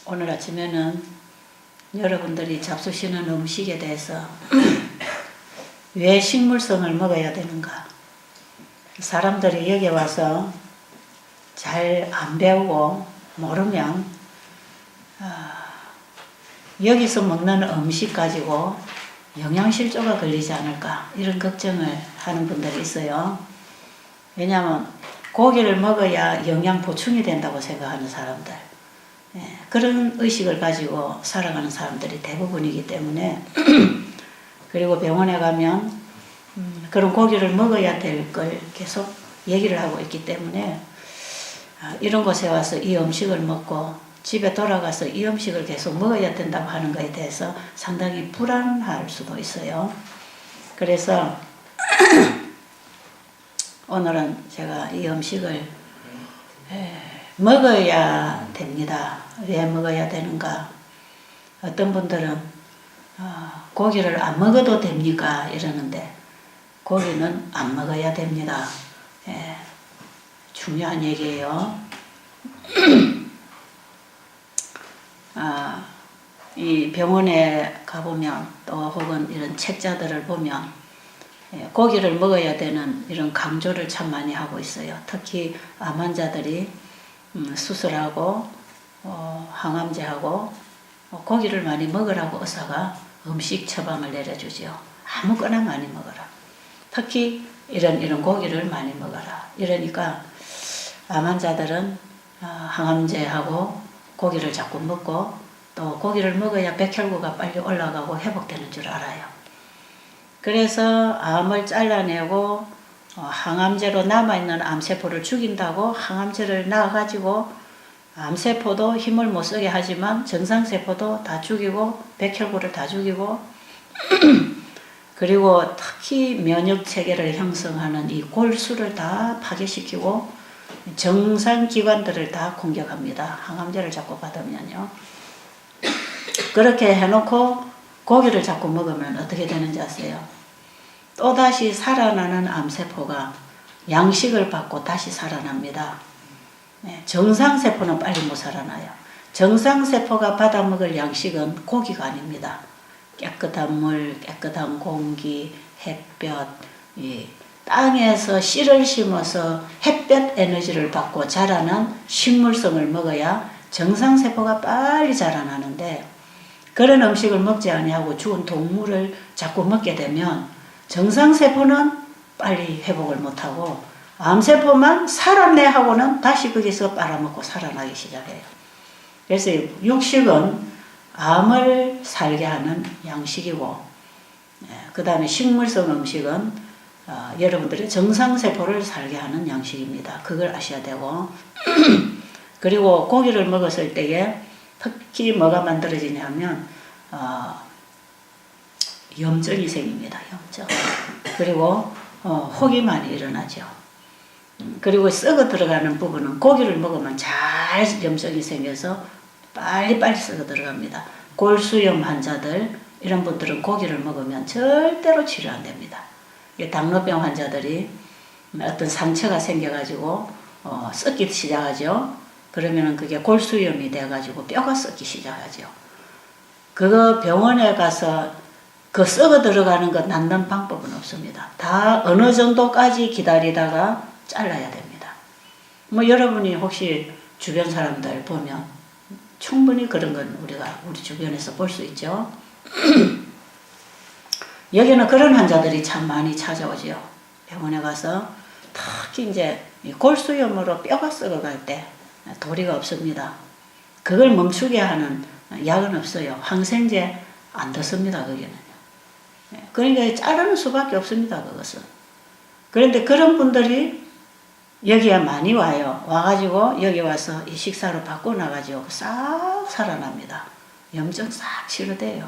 오늘 아침에는 여러분들이 잡수시는 음식에 대해서 왜 식물성을 먹어야 되는가? 사람들이 여기 와서 잘 안 배우고 모르면 여기서 먹는 음식 가지고 영양실조가 걸리지 않을까 이런 걱정을 하는 분들이 있어요. 왜냐하면 고기를 먹어야 영양 보충이 된다고 생각하는 사람들, 그런 의식을 가지고 살아가는 사람들이 대부분이기 때문에 그리고 병원에 가면 그런 고기를 먹어야 될 걸 계속 얘기를 하고 있기 때문에 이런 곳에 와서 이 음식을 먹고 집에 돌아가서 이 음식을 계속 먹어야 된다고 하는 것에 대해서 상당히 불안할 수도 있어요. 그래서 오늘은 제가 이 음식을 먹어야 됩니다. 왜 먹어야 되는가? 어떤 분들은 고기를 안 먹어도 됩니까? 이러는데 고기는 안 먹어야 됩니다. 중요한 얘기예요. 이 병원에 가보면 또 혹은 이런 책자들을 보면 고기를 먹어야 되는 이런 강조를 참 많이 하고 있어요. 특히 암 환자들이 수술하고 항암제하고 고기를 많이 먹으라고 의사가 음식 처방을 내려주죠. 아무거나 많이 먹어라. 특히 이런 고기를 많이 먹어라. 이러니까 암 환자들은 항암제하고 고기를 자꾸 먹고 또 고기를 먹어야 백혈구가 빨리 올라가고 회복되는 줄 알아요. 그래서 암을 잘라내고 항암제로 남아있는 암세포를 죽인다고 항암제를 놔가지고 암세포도 힘을 못 쓰게 하지만 정상세포도 다 죽이고 백혈구를 다 죽이고 그리고 특히 면역체계를 형성하는 이 골수를 다 파괴시키고 정상기관들을 다 공격합니다. 항암제를 자꾸 받으면요. 그렇게 해놓고 고기를 자꾸 먹으면 어떻게 되는지 아세요? 또다시 살아나는 암세포가 양식을 받고 다시 살아납니다. 정상세포는 빨리 못 살아나요. 정상세포가 받아먹을 양식은 고기가 아닙니다. 깨끗한 물, 깨끗한 공기, 햇볕, 땅에서 씨를 심어서 햇볕 에너지를 받고 자라는 식물성을 먹어야 정상세포가 빨리 자라나는데 그런 음식을 먹지 아니하고 죽은 동물을 자꾸 먹게 되면 정상세포는 빨리 회복을 못하고 암세포만 살았네 하고는 다시 거기서 빨아먹고 살아나기 시작해요. 그래서 육식은 암을 살게 하는 양식이고 그 다음에 식물성 음식은 여러분들의 정상세포를 살게 하는 양식입니다. 그걸 아셔야 되고 그리고 고기를 먹었을 때에 특히 뭐가 만들어지냐면 염증이 생깁니다. 염증. 그리고 혹이 많이 일어나죠. 그리고 썩어 들어가는 부분은 고기를 먹으면 잘 염증이 생겨서 빨리빨리 썩어 들어갑니다. 골수염 환자들 이런 분들은 고기를 먹으면 절대로 치료 안 됩니다. 당뇨병 환자들이 어떤 상처가 생겨가지고 썩기 시작하죠. 그러면 그게 골수염이 돼가지고 뼈가 썩기 시작하죠. 그거 병원에 가서 그 썩어 들어가는 거 낫는 방법은 없습니다. 다 어느 정도까지 기다리다가 잘라야 됩니다. 뭐 여러분이 혹시 주변 사람들 보면 충분히 그런 건 우리가 우리 주변에서 볼 수 있죠. 여기는 그런 환자들이 참 많이 찾아오죠. 병원에 가서 특히 이제 골수염으로 뼈가 썩어갈 때 도리가 없습니다. 그걸 멈추게 하는 약은 없어요. 항생제 안 듣습니다. 거기는요. 그러니까 자르는 수밖에 없습니다. 그것은. 그런데 그런 분들이 여기에 많이 와요. 와가지고 여기 와서 이 식사로 바꿔놔가지고 싹 살아납니다. 염증 싹 치료돼요.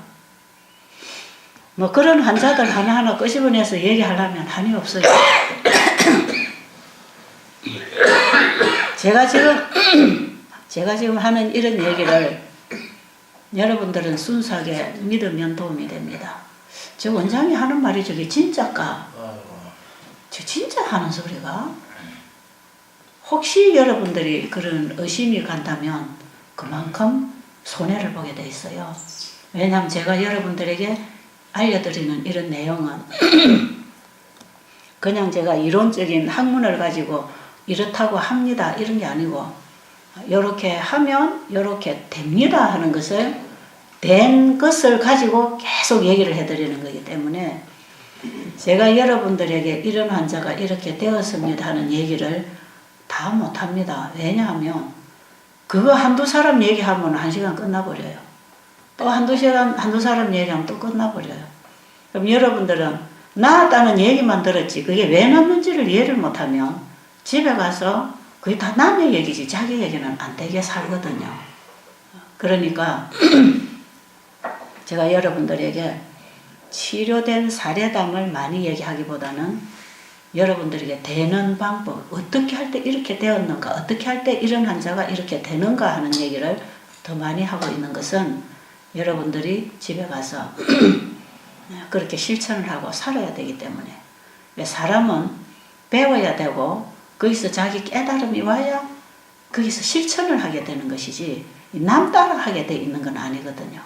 뭐 그런 환자들 하나하나 끄집어내서 얘기하려면 한이 없어요. 제가 지금 하는 이런 얘기를 여러분들은 순수하게 믿으면 도움이 됩니다. 저 원장이 하는 말이 저게 진짜까? 저 진짜 하는 소리가? 혹시 여러분들이 그런 의심이 간다면 그만큼 손해를 보게 돼 있어요. 왜냐하면 제가 여러분들에게 알려드리는 이런 내용은 그냥 제가 이론적인 학문을 가지고 이렇다고 합니다 이런 게 아니고 이렇게 하면 이렇게 됩니다 하는 것을 된 것을 가지고 계속 얘기를 해드리는 거기 때문에 제가 여러분들에게 이런 환자가 이렇게 되었습니다 하는 얘기를 다 못합니다. 왜냐하면 그거 한두 사람 얘기하면 1시간 끝나버려요. 또 한두 사람 얘기하면 또 끝나버려요. 그럼 여러분들은 나았다는 얘기만 들었지 그게 왜 났는지를 이해를 못하면 집에 가서 그게 다 남의 얘기지 자기 얘기는 안 되게 살거든요. 그러니까 제가 여러분들에게 치료된 사례담을 많이 얘기하기보다는 여러분들에게 되는 방법, 어떻게 할 때 이렇게 되었는가, 어떻게 할 때 이런 환자가 이렇게 되는가 하는 얘기를 더 많이 하고 있는 것은 여러분들이 집에 가서 그렇게 실천을 하고 살아야 되기 때문에 사람은 배워야 되고 거기서 자기 깨달음이 와야 거기서 실천을 하게 되는 것이지 남 따라 하게 돼 있는 건 아니거든요.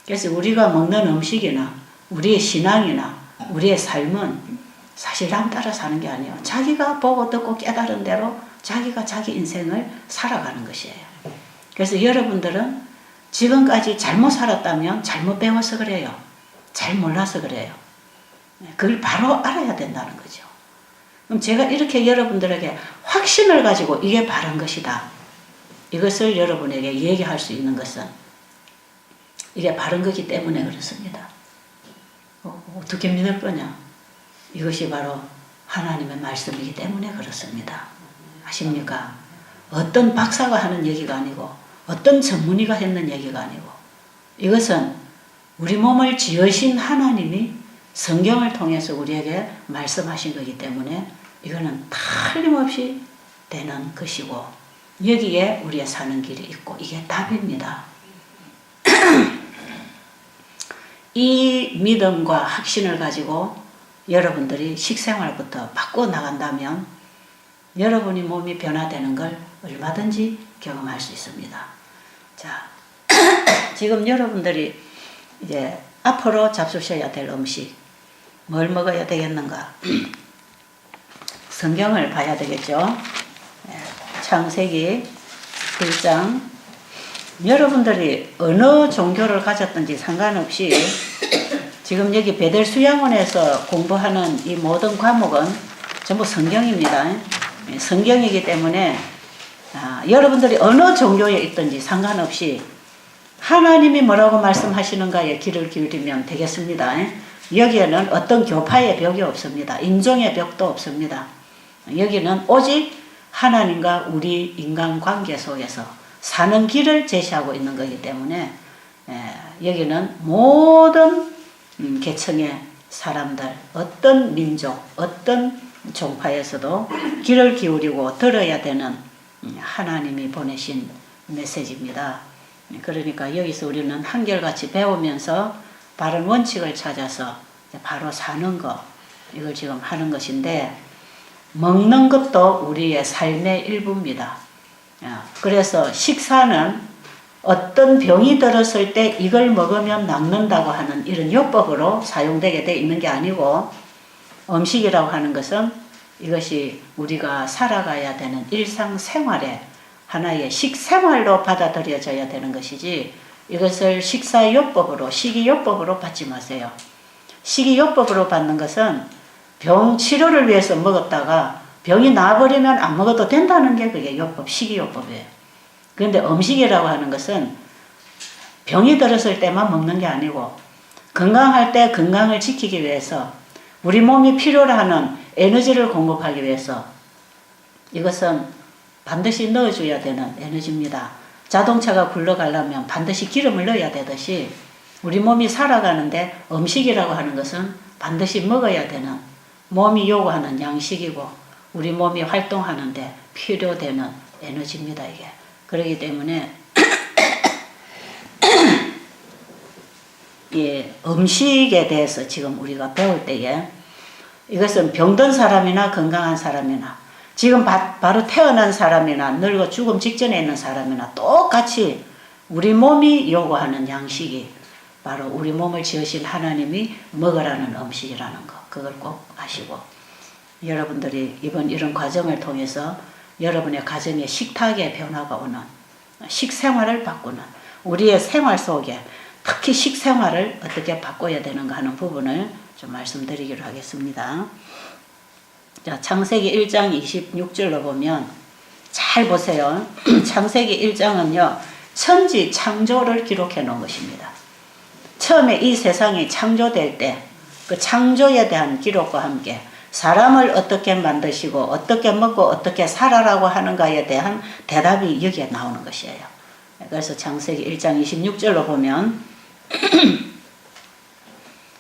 그래서 우리가 먹는 음식이나 우리의 신앙이나 우리의 삶은 사실 남 따라 사는 게 아니에요. 자기가 보고 듣고 깨달은 대로 자기가 자기 인생을 살아가는 것이에요. 그래서 여러분들은 지금까지 잘못 살았다면 잘못 배워서 그래요. 잘 몰라서 그래요. 그걸 바로 알아야 된다는 거죠. 그럼 제가 이렇게 여러분들에게 확신을 가지고 이게 바른 것이다. 이것을 여러분에게 얘기할 수 있는 것은 이게 바른 거기 때문에 그렇습니다. 어떻게 믿을 거냐? 이것이 바로 하나님의 말씀이기 때문에 그렇습니다. 아십니까? 어떤 박사가 하는 얘기가 아니고 어떤 전문의가 했는 얘기가 아니고 이것은 우리 몸을 지으신 하나님이 성경을 통해서 우리에게 말씀하신 거기 때문에 이거는 틀림없이 되는 것이고 여기에 우리의 사는 길이 있고 이게 답입니다. 이 믿음과 확신을 가지고 여러분들이 식생활부터 바꿔나간다면 여러분이 몸이 변화되는 걸 얼마든지 경험할 수 있습니다. 자, 지금 여러분들이 이제 앞으로 잡수셔야 될 음식 뭘 먹어야 되겠는가? 성경을 봐야 되겠죠. 창세기 1장 여러분들이 어느 종교를 가졌든지 상관없이 지금 여기 베델 수양원에서 공부하는 이 모든 과목은 전부 성경입니다. 성경이기 때문에 여러분들이 어느 종교에 있든지 상관없이 하나님이 뭐라고 말씀하시는가에 귀를 기울이면 되겠습니다. 여기에는 어떤 교파의 벽이 없습니다. 인종의 벽도 없습니다. 여기는 오직 하나님과 우리 인간관계 속에서 사는 길을 제시하고 있는 거기 때문에 여기는 모든 계층의 사람들, 어떤 민족, 어떤 종파에서도 귀를 기울이고 들어야 되는 하나님이 보내신 메시지입니다. 그러니까 여기서 우리는 한결같이 배우면서 바른 원칙을 찾아서 바로 사는 것, 이걸 지금 하는 것인데 먹는 것도 우리의 삶의 일부입니다. 그래서 식사는 어떤 병이 들었을 때 이걸 먹으면 낫는다고 하는 이런 요법으로 사용되게 돼 있는 게 아니고 음식이라고 하는 것은 이것이 우리가 살아가야 되는 일상생활의 하나의 식생활로 받아들여져야 되는 것이지 이것을 식사요법으로 식이요법으로 받지 마세요. 식이요법으로 받는 것은 병 치료를 위해서 먹었다가 병이 나아버리면 안 먹어도 된다는 게 그게 요법, 식이요법이에요. 그런데 음식이라고 하는 것은 병이 들었을 때만 먹는 게 아니고 건강할 때 건강을 지키기 위해서 우리 몸이 필요로 하는 에너지를 공급하기 위해서 이것은 반드시 넣어줘야 되는 에너지입니다. 자동차가 굴러가려면 반드시 기름을 넣어야 되듯이 우리 몸이 살아가는데 음식이라고 하는 것은 반드시 먹어야 되는 몸이 요구하는 양식이고 우리 몸이 활동하는데 필요되는 에너지입니다. 이게. 그렇기 때문에 예, 음식에 대해서 지금 우리가 배울 때에 이것은 병든 사람이나 건강한 사람이나 지금 바로 태어난 사람이나 늙어 죽음 직전에 있는 사람이나 똑같이 우리 몸이 요구하는 양식이 바로 우리 몸을 지으신 하나님이 먹으라는 음식이라는 거. 그걸 꼭 아시고 여러분들이 이번 이런 과정을 통해서 여러분의 가정에 식탁의 변화가 오는 식생활을 바꾸는 우리의 생활 속에 특히 식생활을 어떻게 바꿔야 되는가 하는 부분을 좀 말씀드리기로 하겠습니다. 자, 창세기 1장 26절로 보면 잘 보세요. 창세기 1장은요. 천지 창조를 기록해 놓은 것입니다. 처음에 이 세상이 창조될 때 그 창조에 대한 기록과 함께 사람을 어떻게 만드시고 어떻게 먹고 어떻게 살아라고 하는가에 대한 대답이 여기에 나오는 것이에요. 그래서 창세기 1장 26절로 보면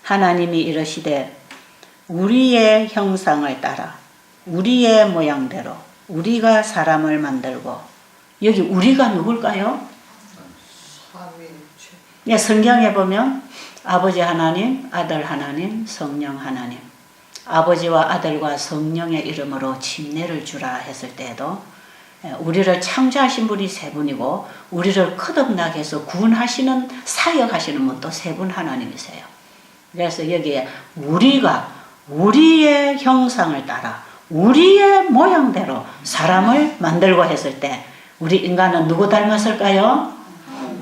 하나님이 이르시되 우리의 형상을 따라 우리의 모양대로 우리가 사람을 만들고 여기 우리가 누굴까요? 네, 성경에 보면 아버지 하나님, 아들 하나님, 성령 하나님 아버지와 아들과 성령의 이름으로 침례를 주라 했을 때에도 우리를 창조하신 분이 세 분이고 우리를 거듭나게 해서 구원하시는 사역하시는 분도 세 분 하나님이세요. 그래서 여기에 우리가 우리의 형상을 따라 우리의 모양대로 사람을 만들고 했을 때 우리 인간은 누구 닮았을까요?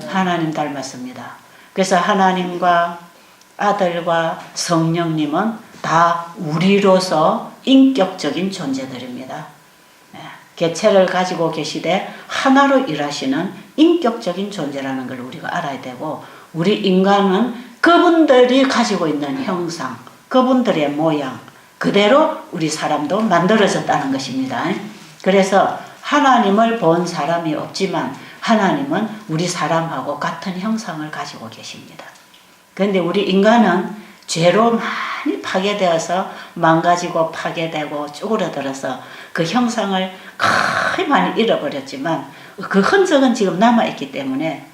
하나님 닮았습니다. 그래서 하나님과 아들과 성령님은 다 우리로서 인격적인 존재들입니다. 개체를 가지고 계시되 하나로 일하시는 인격적인 존재라는 걸 우리가 알아야 되고 우리 인간은 그분들이 가지고 있는 형상, 그분들의 모양 그대로 우리 사람도 만들어졌다는 것입니다. 그래서 하나님을 본 사람이 없지만 하나님은 우리 사람하고 같은 형상을 가지고 계십니다. 그런데 우리 인간은 죄로 많이 파괴되어서 망가지고 파괴되고 쭈그러들어서 그 형상을 거의 많이 잃어버렸지만 그 흔적은 지금 남아있기 때문에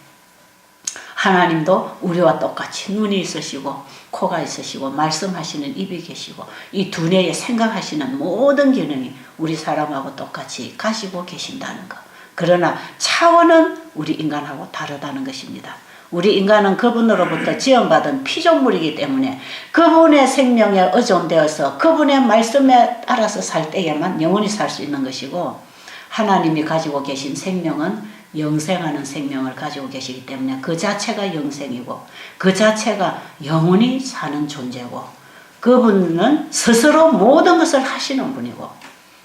하나님도 우리와 똑같이 눈이 있으시고 코가 있으시고 말씀하시는 입이 계시고 이 두뇌에 생각하시는 모든 기능이 우리 사람하고 똑같이 가지고 계신다는 것. 그러나 차원은 우리 인간하고 다르다는 것입니다. 우리 인간은 그분으로부터 지원받은 피조물이기 때문에 그분의 생명에 의존되어서 그분의 말씀에 따라서 살 때에만 영원히 살 수 있는 것이고 하나님이 가지고 계신 생명은 영생하는 생명을 가지고 계시기 때문에 그 자체가 영생이고 그 자체가 영원히 사는 존재고 그분은 스스로 모든 것을 하시는 분이고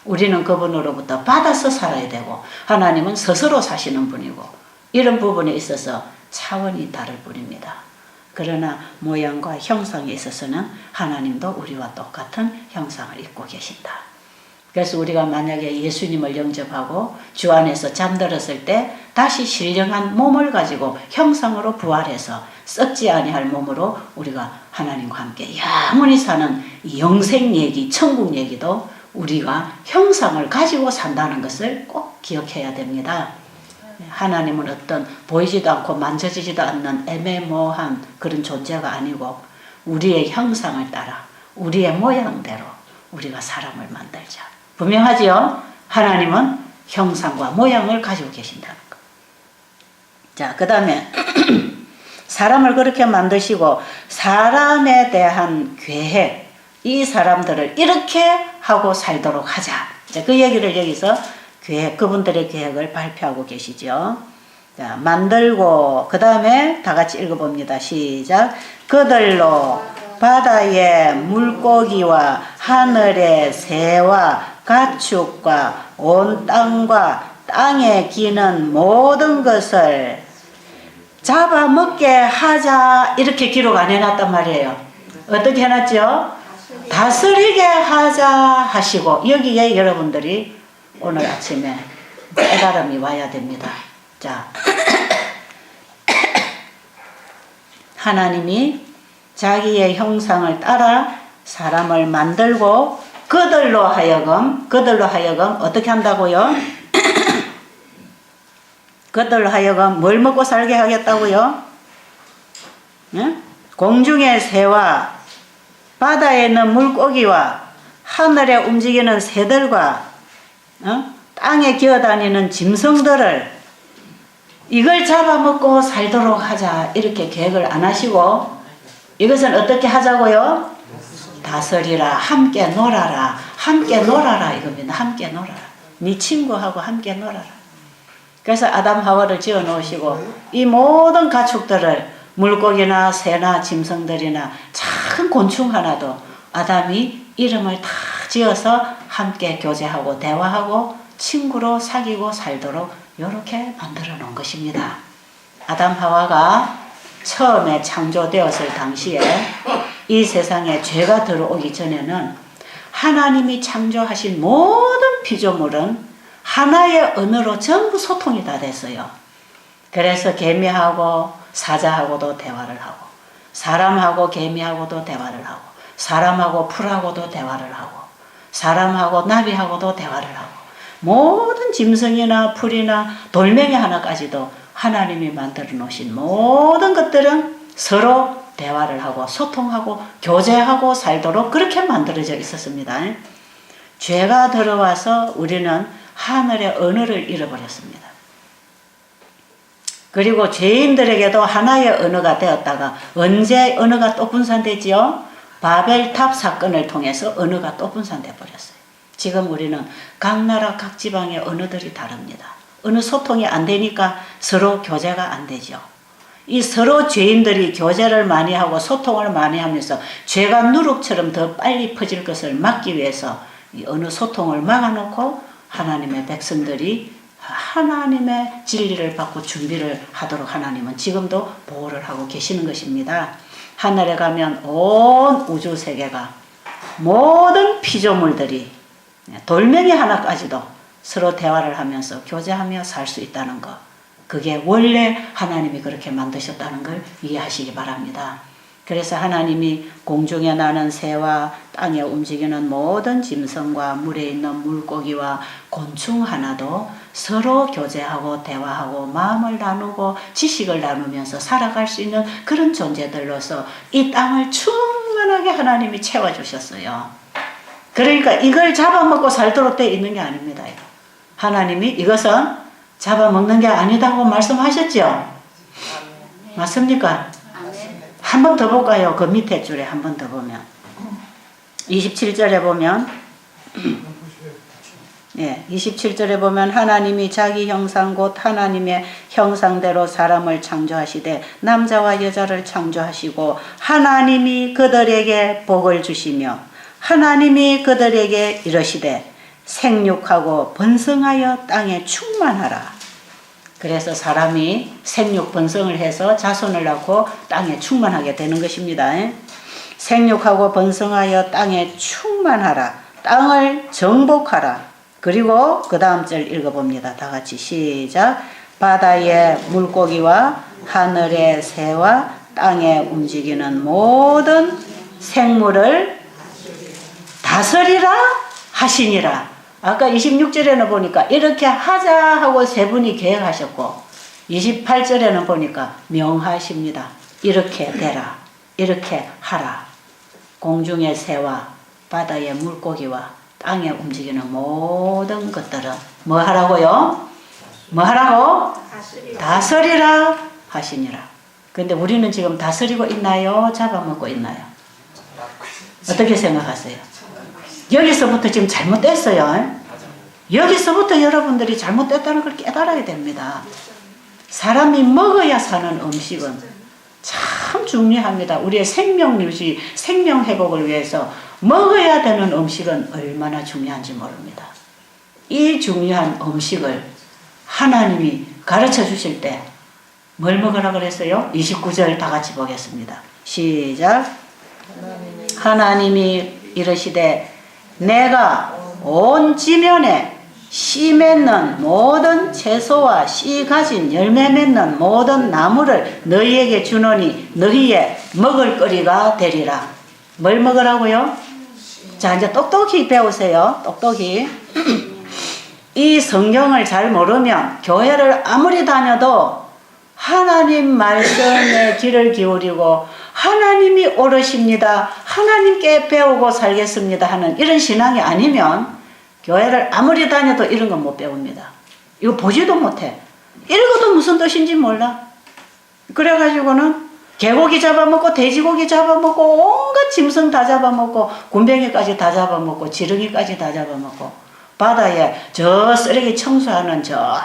우리는 그분으로부터 받아서 살아야 되고 하나님은 스스로 사시는 분이고 이런 부분에 있어서 차원이 다를 뿐입니다. 그러나 모양과 형상에 있어서는 하나님도 우리와 똑같은 형상을 입고 계신다. 그래서 우리가 만약에 예수님을 영접하고 주 안에서 잠들었을 때 다시 신령한 몸을 가지고 형상으로 부활해서 썩지 아니할 몸으로 우리가 하나님과 함께 영원히 사는 영생 얘기, 천국 얘기도 우리가 형상을 가지고 산다는 것을 꼭 기억해야 됩니다. 하나님은 어떤 보이지도 않고 만져지지도 않는 애매모호한 그런 존재가 아니고 우리의 형상을 따라 우리의 모양대로 우리가 사람을 만들자. 분명하지요? 하나님은 형상과 모양을 가지고 계신다는 것. 자, 그 다음에 사람을 그렇게 만드시고 사람에 대한 계획, 이 사람들을 이렇게 하고 살도록 하자. 자, 그 얘기를 여기서 계획, 그분들의 계획을 발표하고 계시죠. 자, 만들고 그 다음에 다 같이 읽어봅니다. 시작. 그들로 바다의 물고기와 하늘의 새와 가축과 온 땅과 땅에 기는 모든 것을 잡아먹게 하자 이렇게 기록 안 해놨단 말이에요. 어떻게 해놨죠? 다스리게 하자 하시고 여기에 여러분들이 오늘 아침에 깨달음이 와야 됩니다. 자, 하나님이 자기의 형상을 따라 사람을 만들고 그들로 하여금 어떻게 한다고요? 그들로 하여금 뭘 먹고 살게 하겠다고요? 응? 공중의 새와 바다에 있는 물고기와 하늘에 움직이는 새들과 땅에 기어다니는 짐승들을 이걸 잡아먹고 살도록 하자 이렇게 계획을 안 하시고 이것은 어떻게 하자고요? 다스리라, 함께 놀아라, 함께 놀아라 이겁니다. 함께 놀아라. 네 친구하고 함께 놀아라. 그래서 아담 하와를 지어 놓으시고 이 모든 가축들을 물고기나 새나 짐승들이나 작은 곤충 하나도 아담이 이름을 다 지어서 함께 교제하고 대화하고 친구로 사귀고 살도록 이렇게 만들어 놓은 것입니다. 아담 하와가 처음에 창조되었을 당시에 이 세상에 죄가 들어오기 전에는 하나님이 창조하신 모든 피조물은 하나의 언어로 전부 소통이 다 됐어요. 그래서 개미하고 사자하고도 대화를 하고 사람하고 개미하고도 대화를 하고 사람하고 풀하고도 대화를 하고 사람하고 나비하고도 대화를 하고 모든 짐승이나 풀이나 돌멩이 하나까지도 하나님이 만들어 놓으신 모든 것들은 서로 대화를 하고 소통하고 교제하고 살도록 그렇게 만들어져 있었습니다. 죄가 들어와서 우리는 하늘의 언어를 잃어버렸습니다. 그리고 죄인들에게도 하나의 언어가 되었다가 언제 언어가 또 분산되지요? 바벨탑 사건을 통해서 언어가 또 분산돼 버렸어요. 지금 우리는 각 나라 각 지방의 언어들이 다릅니다. 어느 소통이 안 되니까 서로 교제가 안 되죠. 이 서로 죄인들이 교제를 많이 하고 소통을 많이 하면서 죄가 누룩처럼 더 빨리 퍼질 것을 막기 위해서 이 언어 소통을 막아놓고 하나님의 백성들이 하나님의 진리를 받고 준비를 하도록 하나님은 지금도 보호를 하고 계시는 것입니다. 하늘에 가면 온 우주 세계가 모든 피조물들이 돌멩이 하나까지도 서로 대화를 하면서 교제하며 살 수 있다는 것. 그게 원래 하나님이 그렇게 만드셨다는 걸 이해하시기 바랍니다. 그래서 하나님이 공중에 나는 새와 땅에 움직이는 모든 짐승과 물에 있는 물고기와 곤충 하나도 서로 교제하고 대화하고 마음을 나누고 지식을 나누면서 살아갈 수 있는 그런 존재들로서 이 땅을 충만하게 하나님이 채워주셨어요. 그러니까 이걸 잡아먹고 살도록 되어 있는 게 아닙니다. 하나님이 이것은 잡아먹는 게 아니다고 말씀하셨죠? 맞습니까? 한 번 더 볼까요? 그 밑에 줄에 한 번 더 보면 27절에 보면 27절에 보면 하나님이 자기 형상 곧 하나님의 형상대로 사람을 창조하시되 남자와 여자를 창조하시고 하나님이 그들에게 복을 주시며 하나님이 그들에게 이르시되 생육하고 번성하여 땅에 충만하라. 그래서 사람이 생육 번성을 해서 자손을 낳고 땅에 충만하게 되는 것입니다. 생육하고 번성하여 땅에 충만하라. 땅을 정복하라. 그리고 그 다음 절 읽어봅니다. 다 같이 시작. 바다의 물고기와 하늘의 새와 땅에 움직이는 모든 생물을 다스리라 하시니라. 아까 26절에는 보니까 이렇게 하자 하고 세 분이 계획하셨고 28절에는 보니까 명하십니다. 이렇게 되라. 이렇게 하라. 공중의 새와 바다의 물고기와 땅에 움직이는 모든 것들은 뭐 하라고요? 뭐 하라고? 다스리라 하시니라. 근데 우리는 지금 다스리고 있나요? 잡아먹고 있나요? 어떻게 생각하세요? 여기서부터 지금 잘못됐어요. 여기서부터 여러분들이 잘못됐다는 걸 깨달아야 됩니다. 사람이 먹어야 사는 음식은 참 중요합니다. 우리의 생명 유지, 생명 회복을 위해서 먹어야 되는 음식은 얼마나 중요한지 모릅니다. 이 중요한 음식을 하나님이 가르쳐 주실 때 뭘 먹으라 그랬어요? 29절 다 같이 보겠습니다. 시작. 하나님이 이르시되 내가 온 지면에 씨 맺는 모든 채소와 씨 가진 열매 맺는 모든 나무를 너희에게 주노니 너희의 먹을 거리가 되리라. 뭘 먹으라고요? 자, 이제 똑똑히 배우세요. 똑똑히. 이 성경을 잘 모르면 교회를 아무리 다녀도 하나님 말씀에 귀를 기울이고 하나님이 옳으십니다. 하나님께 배우고 살겠습니다 하는 이런 신앙이 아니면 교회를 아무리 다녀도 이런 건 못 배웁니다. 이거 보지도 못해. 읽어도 무슨 뜻인지 몰라. 그래가지고는 개고기 잡아먹고 돼지고기 잡아먹고 온갖 짐승 다 잡아먹고 굼벵이까지 다 잡아먹고 지렁이까지 다 잡아먹고 바다에 저 쓰레기 청소하는 저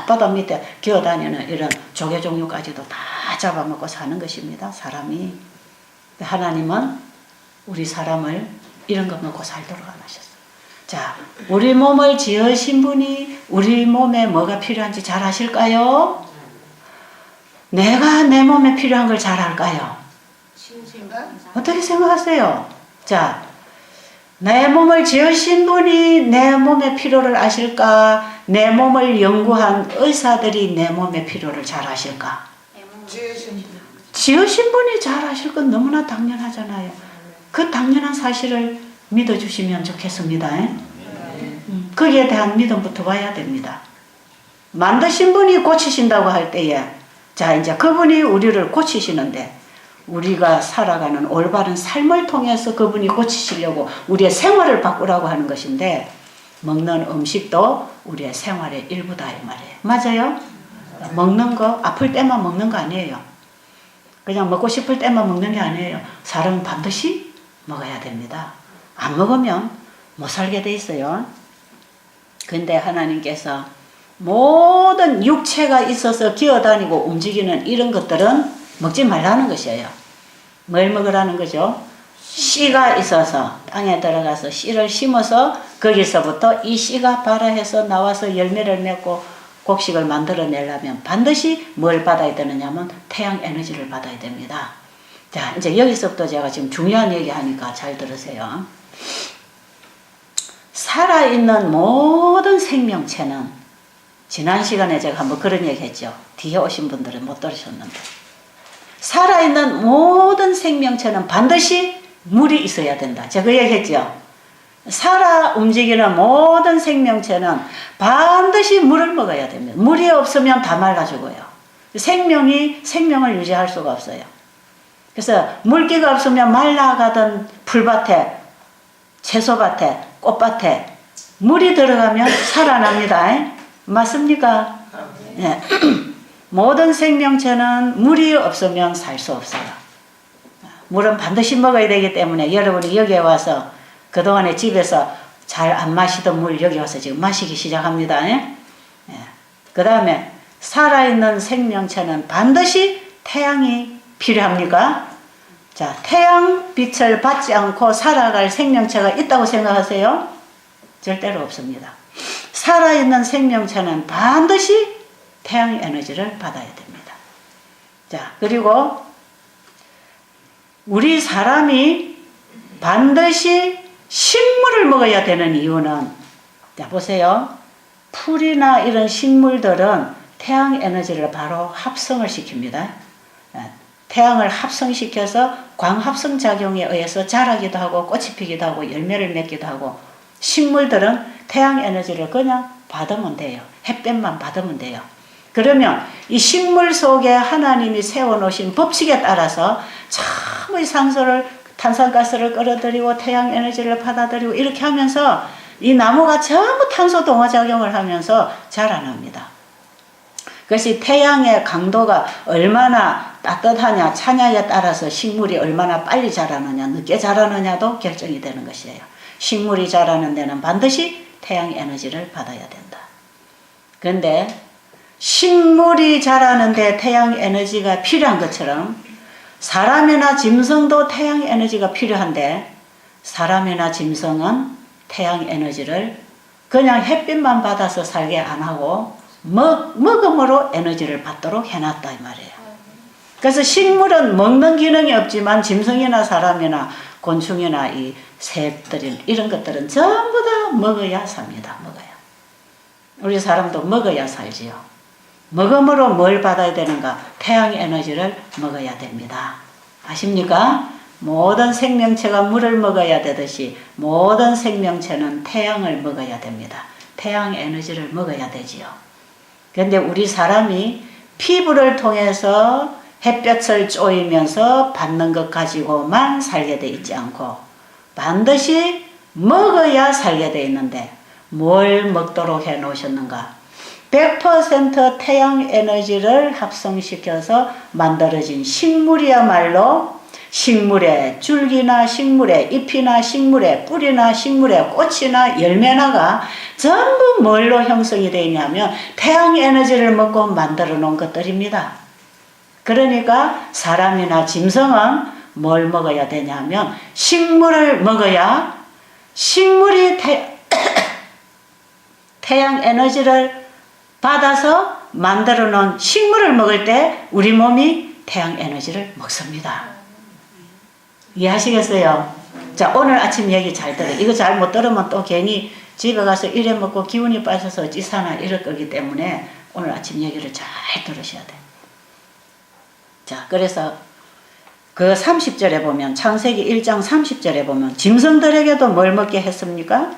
바다 밑에 기어다니는 이런 조개 종류까지도 다 잡아먹고 사는 것입니다. 사람이. 하나님은 우리 사람을 이런 거 먹고 살도록 안 하셨어요. 자, 우리 몸을 지으신 분이 우리 몸에 뭐가 필요한지 잘 아실까요? 내가 내 몸에 필요한 걸 잘 알까요? 어떻게 생각하세요? 자, 내 몸을 지으신 분이 내 몸의 필요를 아실까? 내 몸을 연구한 의사들이 내 몸의 필요를 잘 아실까? 지으신 분이 잘 아실 건 너무나 당연하잖아요. 그 당연한 사실을 믿어주시면 좋겠습니다. 거기에 대한 믿음부터 와야 됩니다. 만드신 분이 고치신다고 할 때에 자, 이제 그분이 우리를 고치시는데 우리가 살아가는 올바른 삶을 통해서 그분이 고치시려고 우리의 생활을 바꾸라고 하는 것인데 먹는 음식도 우리의 생활의 일부다 이 말이에요. 맞아요? 먹는 거 아플 때만 먹는 거 아니에요. 그냥 먹고 싶을 때만 먹는 게 아니에요. 사람은 반드시 먹어야 됩니다. 안 먹으면 못 살게 돼 있어요. 근데 하나님께서 모든 육체가 있어서 기어다니고 움직이는 이런 것들은 먹지 말라는 것이에요. 뭘 먹으라는 거죠? 씨가 있어서 땅에 들어가서 씨를 심어서 거기서부터 이 씨가 발아해서 나와서 열매를 맺고 곡식을 만들어내려면 반드시 뭘 받아야 되느냐 하면 태양 에너지를 받아야 됩니다. 자, 이제 여기서부터 제가 지금 중요한 얘기 하니까 잘 들으세요. 살아있는 모든 생명체는 지난 시간에 제가 한번 그런 얘기 했죠. 뒤에 오신 분들은 못 들으셨는데 살아있는 모든 생명체는 반드시 물이 있어야 된다. 제가 그 얘기 했죠. 살아 움직이는 모든 생명체는 반드시 물을 먹어야 됩니다. 물이 없으면 다 말라 죽어요. 생명을 유지할 수가 없어요. 그래서 물기가 없으면 말라가던 풀밭에, 채소밭에, 꽃밭에 물이 들어가면 살아납니다. 맞습니까? 네. 모든 생명체는 물이 없으면 살 수 없어요. 물은 반드시 먹어야 되기 때문에 여러분이 여기에 와서 그동안에 집에서 잘 안 마시던 물 여기 와서 지금 마시기 시작합니다. 그 다음에 살아있는 생명체는 반드시 태양이 필요합니까? 자, 태양 빛을 받지 않고 살아갈 생명체가 있다고 생각하세요? 절대로 없습니다. 살아있는 생명체는 반드시 태양 에너지를 받아야 됩니다. 자, 그리고 우리 사람이 반드시 식물을 먹어야 되는 이유는 자, 보세요. 풀이나 이런 식물들은 태양 에너지를 바로 합성을 시킵니다. 태양을 합성시켜서 광합성 작용에 의해서 자라기도 하고 꽃이 피기도 하고 열매를 맺기도 하고 식물들은 태양 에너지를 그냥 받으면 돼요. 햇볕만 받으면 돼요. 그러면 이 식물 속에 하나님이 세워놓으신 법칙에 따라서 전부 산소를 탄산가스를 끌어들이고 태양 에너지를 받아들이고 이렇게 하면서 이 나무가 전부 탄소 동화작용을 하면서 자라납니다. 그것이 태양의 강도가 얼마나 따뜻하냐 차냐에 따라서 식물이 얼마나 빨리 자라느냐 늦게 자라느냐도 결정이 되는 것이에요. 식물이 자라는 데는 반드시 태양 에너지를 받아야 된다. 그런데 식물이 자라는데 태양 에너지가 필요한 것처럼 사람이나 짐승도 태양 에너지가 필요한데 사람이나 짐승은 태양 에너지를 그냥 햇빛만 받아서 살게 안 하고 먹음으로 에너지를 받도록 해놨다 이 말이에요. 그래서 식물은 먹는 기능이 없지만 짐승이나 사람이나 곤충이나 이 새들 이런 것들은 전부 다 먹어야 삽니다. 먹어야. 우리 사람도 먹어야 살지요. 먹음으로 뭘 받아야 되는가? 태양 에너지를 먹어야 됩니다. 아십니까? 모든 생명체가 물을 먹어야 되듯이 모든 생명체는 태양을 먹어야 됩니다. 태양 에너지를 먹어야 되지요. 그런데 우리 사람이 피부를 통해서 햇볕을 쬐이면서 받는 것 가지고만 살게 돼 있지 않고 반드시 먹어야 살게 돼 있는데 뭘 먹도록 해 놓으셨는가? 100% 태양 에너지를 합성시켜서 만들어진 식물이야말로 식물의 줄기나 식물의 잎이나 식물의 뿌리나 식물의 꽃이나 열매나가 전부 뭘로 형성이 되어 있냐면 태양 에너지를 먹고 만들어 놓은 것들입니다. 그러니까 사람이나 짐승은 뭘 먹어야 되냐면 식물을 먹어야 식물이 태양 에너지를 받아서 만들어 놓은 식물을 먹을 때 우리 몸이 태양 에너지를 먹습니다. 이해하시겠어요? 자, 오늘 아침 얘기 잘 들어요. 이거 잘 못 들으면 또 괜히 집에 가서 이래 먹고 기운이 빠져서 어찌사나 이럴 거기 때문에 오늘 아침 얘기를 잘 들으셔야 돼요. 자, 그래서 그 30절에 보면 창세기 1장 30절에 보면 짐승들에게도 뭘 먹게 했습니까?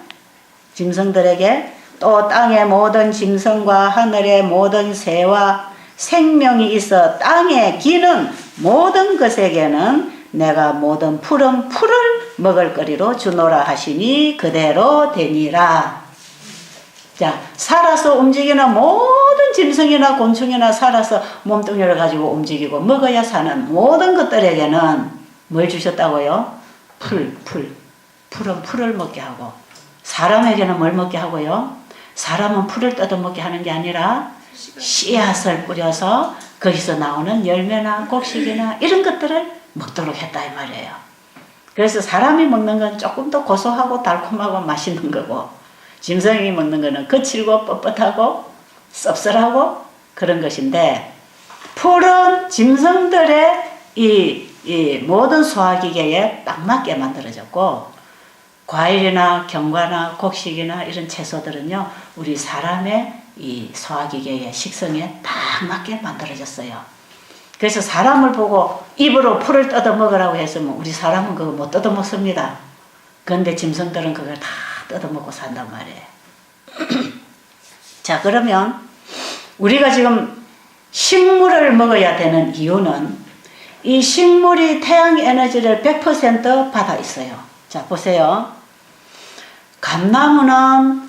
짐승들에게 또 땅의 모든 짐승과 하늘의 모든 새와 생명이 있어 땅에 기는 모든 것에게는 내가 모든 푸른 풀을 먹을 거리로 주노라 하시니 그대로 되니라. 자, 살아서 움직이는 모든 짐승이나 곤충이나 살아서 몸뚱이를 가지고 움직이고 먹어야 사는 모든 것들에게는 뭘 주셨다고요? 푸른 풀을 먹게 하고, 사람에게는 뭘 먹게 하고요? 사람은 풀을 뜯어먹게 하는 게 아니라 씨앗을 뿌려서 거기서 나오는 열매나 곡식이나 이런 것들을 먹도록 했다 이 말이에요. 그래서 사람이 먹는 건 조금 더 고소하고 달콤하고 맛있는 거고, 짐승이 먹는 거는 거칠고 뻣뻣하고 씁쓸하고 그런 것인데, 풀은 짐승들의 이 모든 소화기계에 딱 맞게 만들어졌고, 과일이나 견과나 곡식이나 이런 채소들은요 우리 사람의 이 소화기계의 식성에 딱 맞게 만들어졌어요. 그래서 사람을 보고 입으로 풀을 뜯어 먹으라고 했으면 우리 사람은 그거 못 뜯어 먹습니다. 그런데 짐승들은 그걸 다 뜯어 먹고 산단 말이에요. 자, 그러면 우리가 지금 식물을 먹어야 되는 이유는 이 식물이 태양 에너지를 100% 받아 있어요. 자, 보세요. 감나무는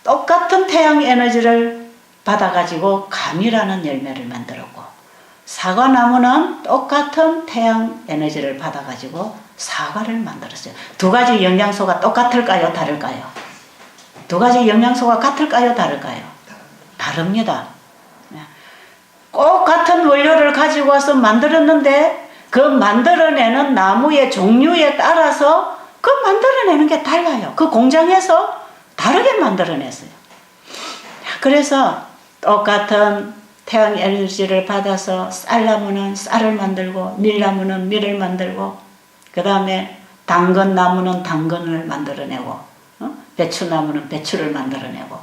똑같은 태양 에너지를 받아가지고 감이라는 열매를 만들었고, 사과나무는 똑같은 태양 에너지를 받아가지고 사과를 만들었어요. 두 가지 영양소가 똑같을까요? 다를까요? 두 가지 영양소가 같을까요? 다를까요? 다릅니다. 꼭 같은 원료를 가지고 와서 만들었는데 그 만들어내는 나무의 종류에 따라서 그 만들어내는 게 달라요. 그 공장에서 다르게 만들어냈어요. 그래서 똑같은 태양 에너지를 받아서 쌀나무는 쌀을 만들고 밀나무는 밀을 만들고, 그 다음에 당근나무는 당근을 만들어내고, 배추나무는 배추를 만들어내고,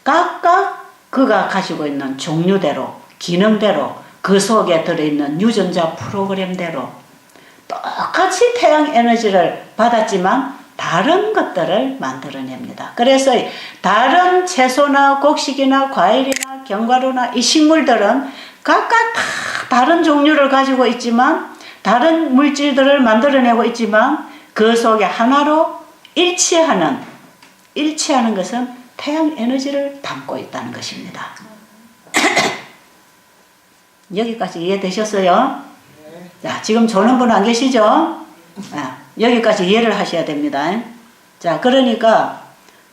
각각 그가 가지고 있는 종류대로, 기능대로, 그 속에 들어있는 유전자 프로그램대로 똑같이 태양 에너지를 받았지만 다른 것들을 만들어냅니다. 그래서 다른 채소나 곡식이나 과일이나 견과류나 이 식물들은 각각 다 다른 종류를 가지고 있지만, 다른 물질들을 만들어내고 있지만 그 속에 하나로 일치하는 것은 태양 에너지를 담고 있다는 것입니다. 여기까지 이해되셨어요? 자, 지금 조는 분 안 계시죠? 여기까지 이해를 하셔야 됩니다. 자, 그러니까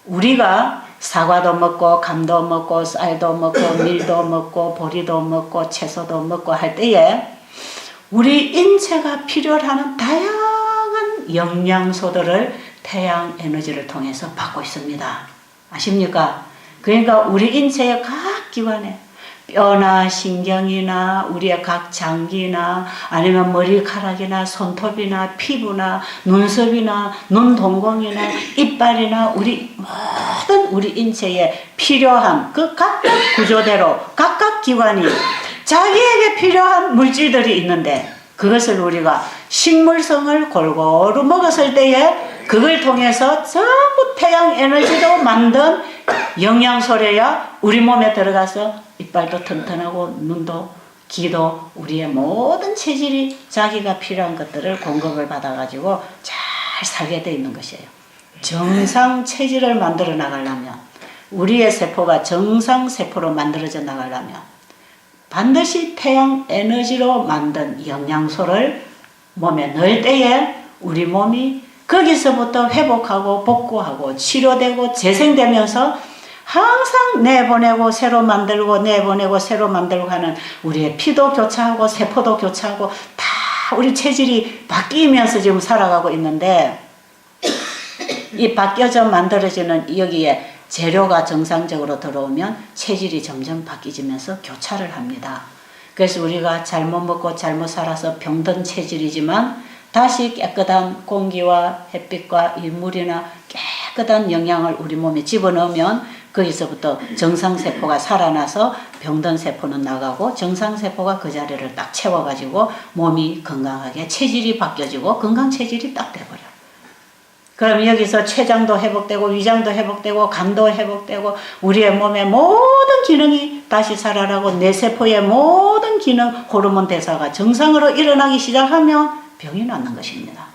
우리가 사과도 먹고 감도 먹고 쌀도 먹고 밀도 먹고 보리도 먹고 채소도 먹고 할 때에 우리 인체가 필요로 하는 다양한 영양소들을 태양 에너지를 통해서 받고 있습니다. 아십니까? 그러니까 우리 인체의 각 기관에 뼈나 신경이나 우리의 각 장기나 아니면 머리카락이나 손톱이나 피부나 눈썹이나 눈동공이나 이빨이나 우리 모든 우리 인체에 필요한 그 각각 구조대로 각각 기관이 자기에게 필요한 물질들이 있는데, 그것을 우리가 식물성을 골고루 먹었을 때에 그걸 통해서 전부 태양 에너지로 만든 영양소래야 우리 몸에 들어가서 이빨도 튼튼하고 눈도 귀도 우리의 모든 체질이 자기가 필요한 것들을 공급을 받아가지고 잘 살게 돼 있는 것이에요. 정상 체질을 만들어 나가려면 우리의 세포가 정상세포로 만들어져 나가려면 반드시 태양 에너지로 만든 영양소를 몸에 넣을 때에 우리 몸이 거기서부터 회복하고 복구하고 치료되고 재생되면서 항상 내보내고 새로 만들고 내보내고 새로 만들고 하는 우리의 피도 교차하고 세포도 교차하고 다 우리 체질이 바뀌면서 지금 살아가고 있는데 이 바뀌어져 만들어지는 여기에 재료가 정상적으로 들어오면 체질이 점점 바뀌면서 교차를 합니다. 그래서 우리가 잘못 먹고 잘못 살아서 병든 체질이지만 다시 깨끗한 공기와 햇빛과 이 물이나 깨끗한 영양을 우리 몸에 집어넣으면 거기서부터 정상세포가 살아나서 병든 세포는 나가고 정상세포가 그 자리를 딱 채워가지고 몸이 건강하게 체질이 바뀌어지고 건강체질이 딱 돼버려. 그럼 여기서 췌장도 회복되고 위장도 회복되고 간도 회복되고 우리의 몸의 모든 기능이 다시 살아나고 내 세포의 모든 기능 호르몬 대사가 정상으로 일어나기 시작하면 병이 낫는 것입니다.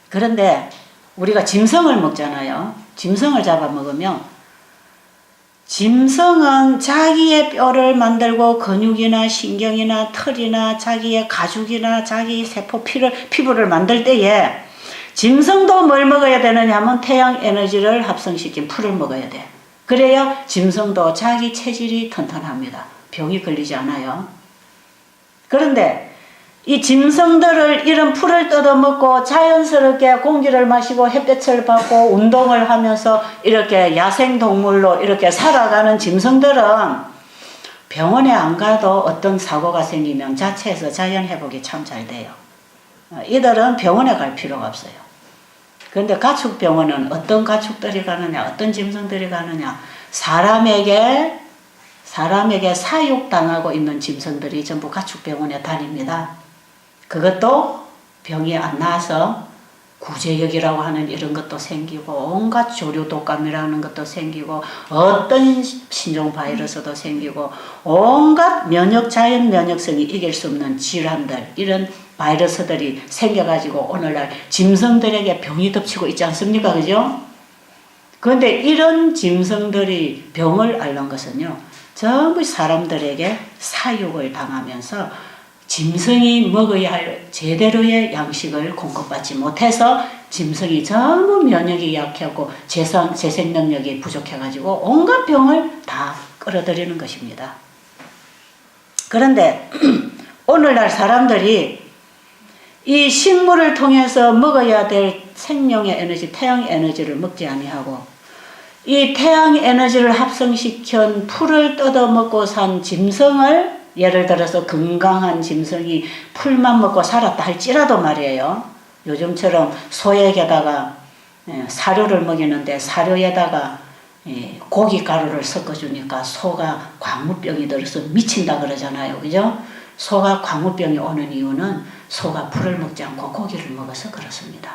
그런데 우리가 짐승을 먹잖아요. 짐승을 잡아먹으면 짐승은 자기의 뼈를 만들고 근육이나 신경이나 털이나 자기의 가죽이나 자기 세포 피부를 만들 때에 짐승도 뭘 먹어야 되느냐 하면 태양 에너지를 합성시킨 풀을 먹어야 돼. 그래야 짐승도 자기 체질이 튼튼합니다. 병이 걸리지 않아요. 그런데 이 짐승들을 이런 풀을 뜯어먹고 자연스럽게 공기를 마시고 햇볕을 받고 운동을 하면서 이렇게 야생동물로 이렇게 살아가는 짐승들은 병원에 안 가도 어떤 사고가 생기면 자체에서 자연회복이 참 잘 돼요. 이들은 병원에 갈 필요가 없어요. 그런데 가축병원은 어떤 가축들이 가느냐, 어떤 짐승들이 가느냐, 사람에게 사육당하고 있는 짐승들이 전부 가축병원에 다닙니다. 그것도 병이 안 나서 구제역이라고 하는 이런 것도 생기고 온갖 조류 독감이라는 것도 생기고 어떤 신종 바이러스도 생기고 온갖 자연 면역성이 이길 수 없는 질환들 이런 바이러스들이 생겨가지고 오늘날 짐승들에게 병이 덮치고 있지 않습니까? 그죠? 그런데 이런 짐승들이 병을 앓는 것은요 전부 사람들에게 사육을 당하면서 짐승이 먹어야 할 제대로의 양식을 공급받지 못해서 짐승이 전부 면역이 약하고 재생 능력이 부족해가지고 온갖 병을 다 끌어들이는 것입니다. 그런데 오늘날 사람들이 이 식물을 통해서 먹어야 될 생명의 에너지, 태양 에너지를 먹지 아니하고 이 태양 에너지를 합성시킨 풀을 뜯어먹고 산 짐승을 예를 들어서 건강한 짐승이 풀만 먹고 살았다 할지라도 말이에요. 요즘처럼 소에게다가 사료를 먹이는데 사료에다가 고기 가루를 섞어주니까 소가 광무병이 들어서 미친다 그러잖아요. 그죠? 소가 광무병이 오는 이유는 소가 풀을 먹지 않고 고기를 먹어서 그렇습니다.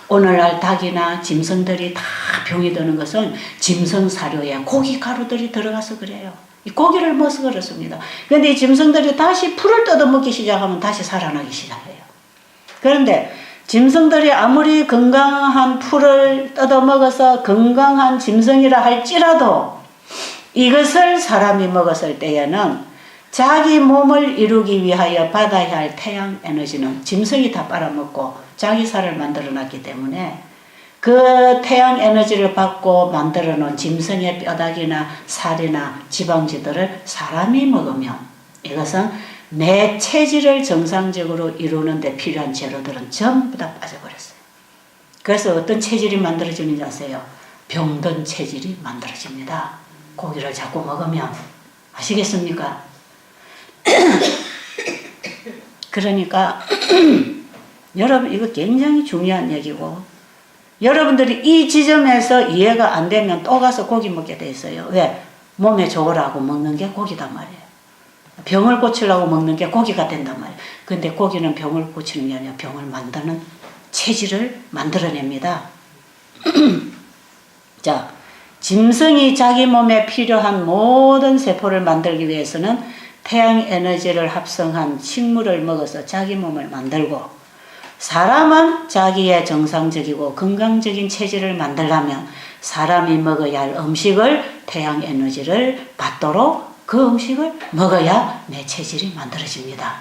오늘날 닭이나 짐승들이 다 병이 드는 것은 짐승 사료에 고기 가루들이 들어가서 그래요. 이 고기를 먹어서 그렇습니다. 그런데 이 짐승들이 다시 풀을 뜯어먹기 시작하면 다시 살아나기 시작해요. 그런데 짐승들이 아무리 건강한 풀을 뜯어먹어서 건강한 짐승이라 할지라도 이것을 사람이 먹었을 때에는 자기 몸을 이루기 위하여 받아야 할 태양 에너지는 짐승이 다 빨아먹고 자기 살을 만들어놨기 때문에 그 태양 에너지를 받고 만들어 놓은 짐승의 뼈다귀나 살이나 지방지들을 사람이 먹으면 이것은 내 체질을 정상적으로 이루는 데 필요한 재료들은 전부 다 빠져버렸어요. 그래서 어떤 체질이 만들어지는지 아세요? 병든 체질이 만들어집니다. 고기를 자꾸 먹으면. 아시겠습니까? 그러니까 여러분 이거 굉장히 중요한 얘기고 여러분들이 이 지점에서 이해가 안 되면 또 가서 고기 먹게 돼 있어요. 왜? 몸에 좋으라고 먹는 게 고기단 말이에요. 병을 고치려고 먹는 게 고기가 된단 말이에요. 근데 고기는 병을 고치는 게 아니라 병을 만드는 체질을 만들어냅니다. 자, 짐승이 자기 몸에 필요한 모든 세포를 만들기 위해서는 태양 에너지를 합성한 식물을 먹어서 자기 몸을 만들고 사람은 자기의 정상적이고 건강적인 체질을 만들려면 사람이 먹어야 할 음식을 태양 에너지를 받도록 그 음식을 먹어야 내 체질이 만들어집니다.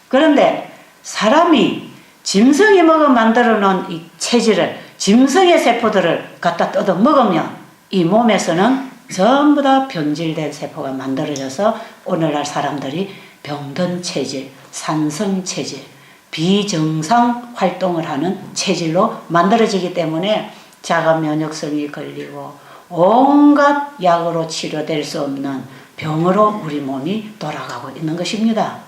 그런데 사람이 짐승이 먹어 만들어 놓은 이 체질을, 짐승의 세포들을 갖다 뜯어 먹으면 이 몸에서는 전부 다 변질된 세포가 만들어져서 오늘날 사람들이 병든 체질, 산성 체질, 비정상 활동을 하는 체질로 만들어지기 때문에 자가 면역성이 걸리고 온갖 약으로 치료될 수 없는 병으로 우리 몸이 돌아가고 있는 것입니다.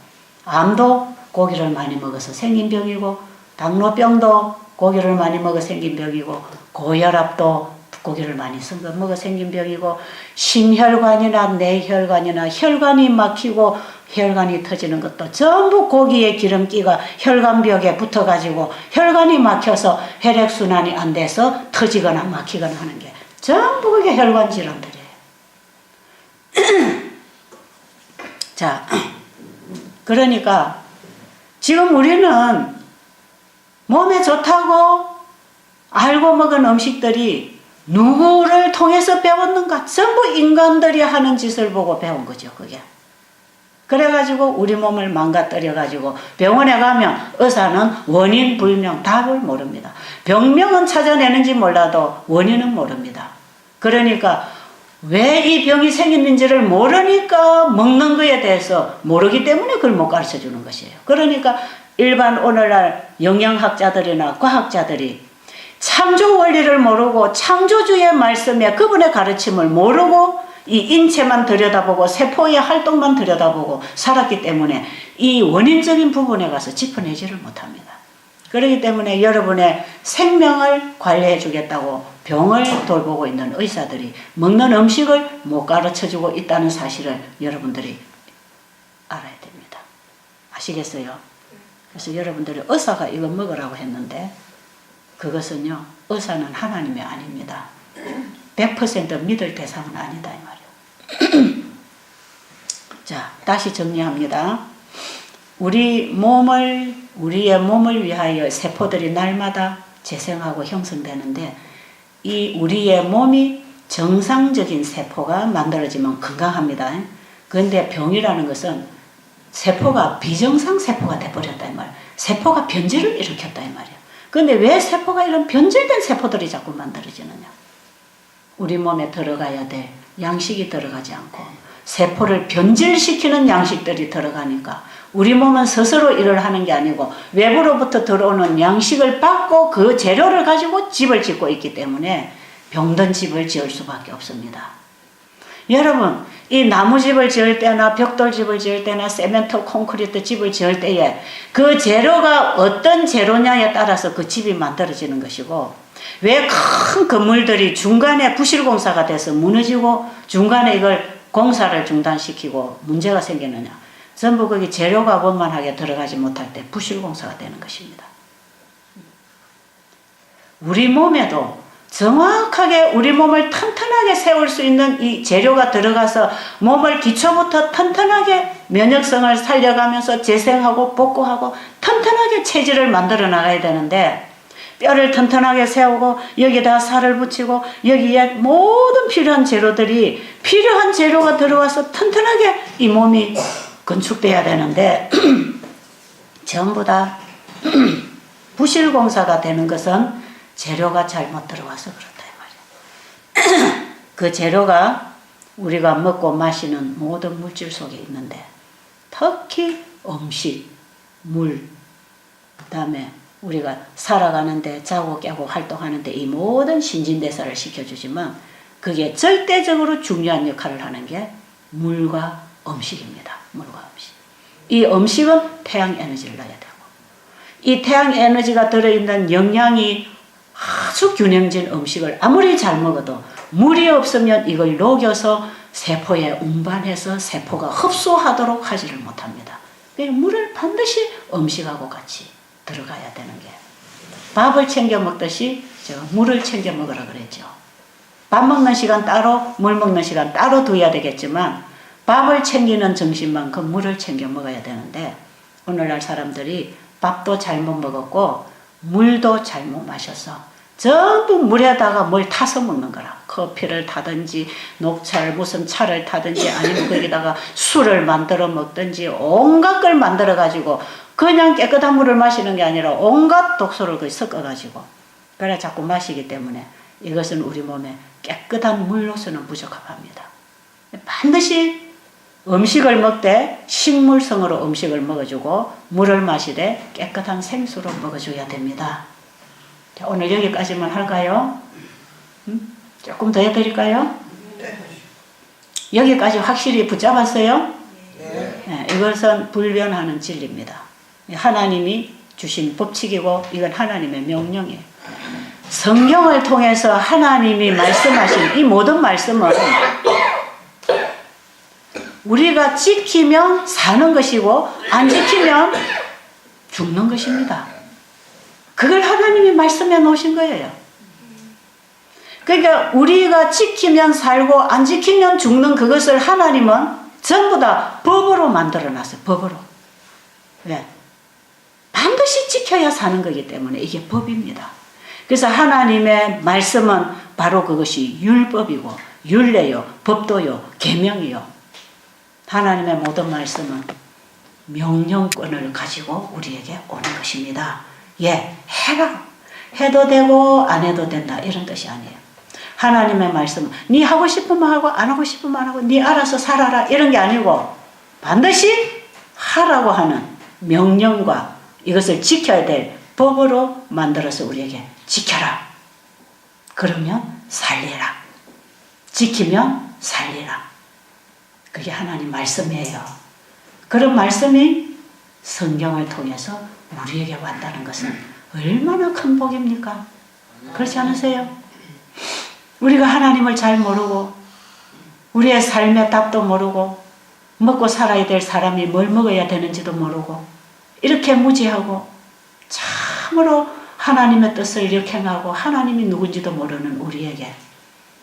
암도 고기를 많이 먹어서 생긴 병이고, 당뇨병도 고기를 많이 먹어 생긴 병이고, 고혈압도 고기를 많이 먹어 생긴 병이고, 심혈관이나 뇌혈관이나 혈관이 막히고 혈관이 터지는 것도 전부 고기의 기름기가 혈관벽에 붙어가지고 혈관이 막혀서 혈액순환이 안 돼서 터지거나 막히거나 하는 게 전부 그게 혈관 질환들이에요. 자, 그러니까 지금 우리는 몸에 좋다고 알고 먹은 음식들이 누구를 통해서 배웠는가? 전부 인간들이 하는 짓을 보고 배운 거죠, 그게. 그래가지고 우리 몸을 망가뜨려가지고 병원에 가면 의사는 원인 불명, 답을 모릅니다. 병명은 찾아내는지 몰라도 원인은 모릅니다. 그러니까 왜 이 병이 생겼는지를 모르니까 먹는 거에 대해서 모르기 때문에 그걸 못 가르쳐 주는 것이에요. 그러니까 일반 오늘날 영양학자들이나 과학자들이 창조 원리를 모르고 창조주의 말씀에 그분의 가르침을 모르고 이 인체만 들여다보고 세포의 활동만 들여다보고 살았기 때문에 이 원인적인 부분에 가서 짚어내지를 못합니다. 그렇기 때문에 여러분의 생명을 관리해 주겠다고 병을 돌보고 있는 의사들이 먹는 음식을 못 가르쳐 주고 있다는 사실을 여러분들이 알아야 됩니다. 아시겠어요? 그래서 여러분들이 의사가 이거 먹으라고 했는데 그것은요, 의사는 하나님이 아닙니다. 100% 믿을 대상은 아니다 이 말이에요. 자, 다시 정리합니다. 우리의 몸을 위하여 세포들이 날마다 재생하고 형성되는데 이 우리의 몸이 정상적인 세포가 만들어지면 건강합니다. 그런데 병이라는 것은 세포가 비정상 세포가 돼버렸다 이 말이에요. 세포가 변질을 일으켰다 이 말이에요. 그런데 왜 세포가 이런 변질된 세포들이 자꾸 만들어지느냐? 우리 몸에 들어가야 될 양식이 들어가지 않고 세포를 변질시키는 양식들이 들어가니까 우리 몸은 스스로 일을 하는 게 아니고 외부로부터 들어오는 양식을 받고 그 재료를 가지고 집을 짓고 있기 때문에 병든 집을 지을 수밖에 없습니다. 여러분, 이 나무집을 지을 때나 벽돌집을 지을 때나 세멘트 콘크리트 집을 지을 때에 그 재료가 어떤 재료냐에 따라서 그 집이 만들어지는 것이고, 왜 큰 건물들이 중간에 부실공사가 돼서 무너지고 중간에 이걸 공사를 중단시키고 문제가 생기느냐? 전부 거기 재료가 원만하게 들어가지 못할 때 부실공사가 되는 것입니다. 우리 몸에도 정확하게 우리 몸을 튼튼하게 세울 수 있는 이 재료가 들어가서 몸을 기초부터 튼튼하게 면역성을 살려가면서 재생하고 복구하고 튼튼하게 체질을 만들어 나가야 되는데, 뼈를 튼튼하게 세우고 여기다 살을 붙이고 여기에 모든 필요한 재료들이 필요한 재료가 들어와서 튼튼하게 이 몸이 건축돼야 되는데 전부 다 부실공사가 되는 것은 재료가 잘못 들어와서 그렇다 이 말이야. 그 재료가 우리가 먹고 마시는 모든 물질 속에 있는데 특히 음식, 물, 그 다음에 우리가 살아가는데 자고 깨고 활동하는데 이 모든 신진대사를 시켜주지만 그게 절대적으로 중요한 역할을 하는 게 물과 음식입니다. 물과 음식. 이 음식은 태양 에너지를 넣어야 되고 이 태양 에너지가 들어있는 영양이 아주 균형진 음식을 아무리 잘 먹어도 물이 없으면 이걸 녹여서 세포에 운반해서 세포가 흡수하도록 하지를 못합니다. 그러니까 물을 반드시 음식하고 같이 들어가야 되는 게, 밥을 챙겨 먹듯이 제가 물을 챙겨 먹으라 그랬죠. 밥 먹는 시간 따로 물 먹는 시간 따로 둬야 되겠지만 밥을 챙기는 정신만큼 물을 챙겨 먹어야 되는데 오늘날 사람들이 밥도 잘못 먹었고 물도 잘못 마셔서 전부 물에다가 뭘 타서 먹는 거라. 커피를 타든지 녹차를 무슨 차를 타든지 아니면 거기다가 술을 만들어 먹든지 온갖 걸 만들어 가지고 그냥 깨끗한 물을 마시는 게 아니라 온갖 독소를 거기 섞어 가지고 그래 자꾸 마시기 때문에 이것은 우리 몸에 깨끗한 물로서는 부적합합니다. 반드시 음식을 먹되 식물성으로 음식을 먹어주고 물을 마시되 깨끗한 생수로 먹어줘야 됩니다. 자, 오늘 여기까지만 할까요? 조금 더 해드릴까요? 여기까지 확실히 붙잡았어요? 네, 이것은 불변하는 진리입니다. 하나님이 주신 법칙이고 이건 하나님의 명령이에요. 성경을 통해서 하나님이 말씀하신 이 모든 말씀은 우리가 지키면 사는 것이고 안 지키면 죽는 것입니다. 그걸 하나님이 말씀해 놓으신 거예요. 그러니까 우리가 지키면 살고 안 지키면 죽는 그것을 하나님은 전부 다 법으로 만들어 놨어요. 법으로. 왜? 반드시 지켜야 사는 거기 때문에 이게 법입니다. 그래서 하나님의 말씀은 바로 그것이 율법이고 율례요, 법도요, 계명이요. 하나님의 모든 말씀은 명령권을 가지고 우리에게 오는 것입니다. 예, 해라. 해도 되고 안 해도 된다 이런 뜻이 아니에요. 하나님의 말씀은 네 하고 싶으면 하고 안 하고 싶으면 안 하고 네 알아서 살아라 이런 게 아니고 반드시 하라고 하는 명령과 이것을 지켜야 될 법으로 만들어서 우리에게 지켜라. 그러면 살리라. 지키면 살리라. 그게 하나님 말씀이에요. 그런 말씀이 성경을 통해서 우리에게 왔다는 것은 얼마나 큰 복입니까? 그렇지 않으세요? 우리가 하나님을 잘 모르고 우리의 삶의 답도 모르고 먹고 살아야 될 사람이 뭘 먹어야 되는지도 모르고 이렇게 무지하고 참으로 하나님의 뜻을 역행하고 하나님이 누군지도 모르는 우리에게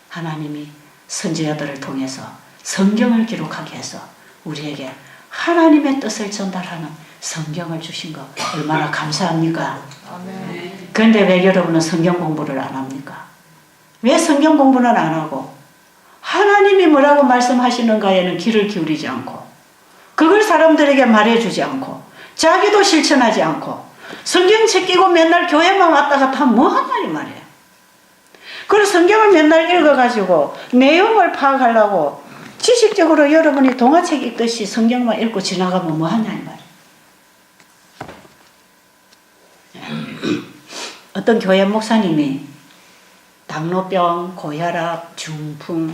하나님이 선지자들을 통해서 성경을 기록하게 해서 우리에게 하나님의 뜻을 전달하는 성경을 주신 거 얼마나 감사합니까? 그런데 왜 여러분은 성경 공부를 안 합니까? 왜 성경 공부는 안 하고 하나님이 뭐라고 말씀하시는가에는 귀를 기울이지 않고 그걸 사람들에게 말해주지 않고 자기도 실천하지 않고 성경책 끼고 맨날 교회만 왔다 갔다 하면 뭐하냐 이 말이에요. 그래서 성경을 맨날 읽어가지고 내용을 파악하려고 지식적으로 여러분이 동화책 읽듯이 성경만 읽고 지나가면 뭐하냐 이 말이에요. 어떤 교회 목사님이 당뇨병, 고혈압, 중풍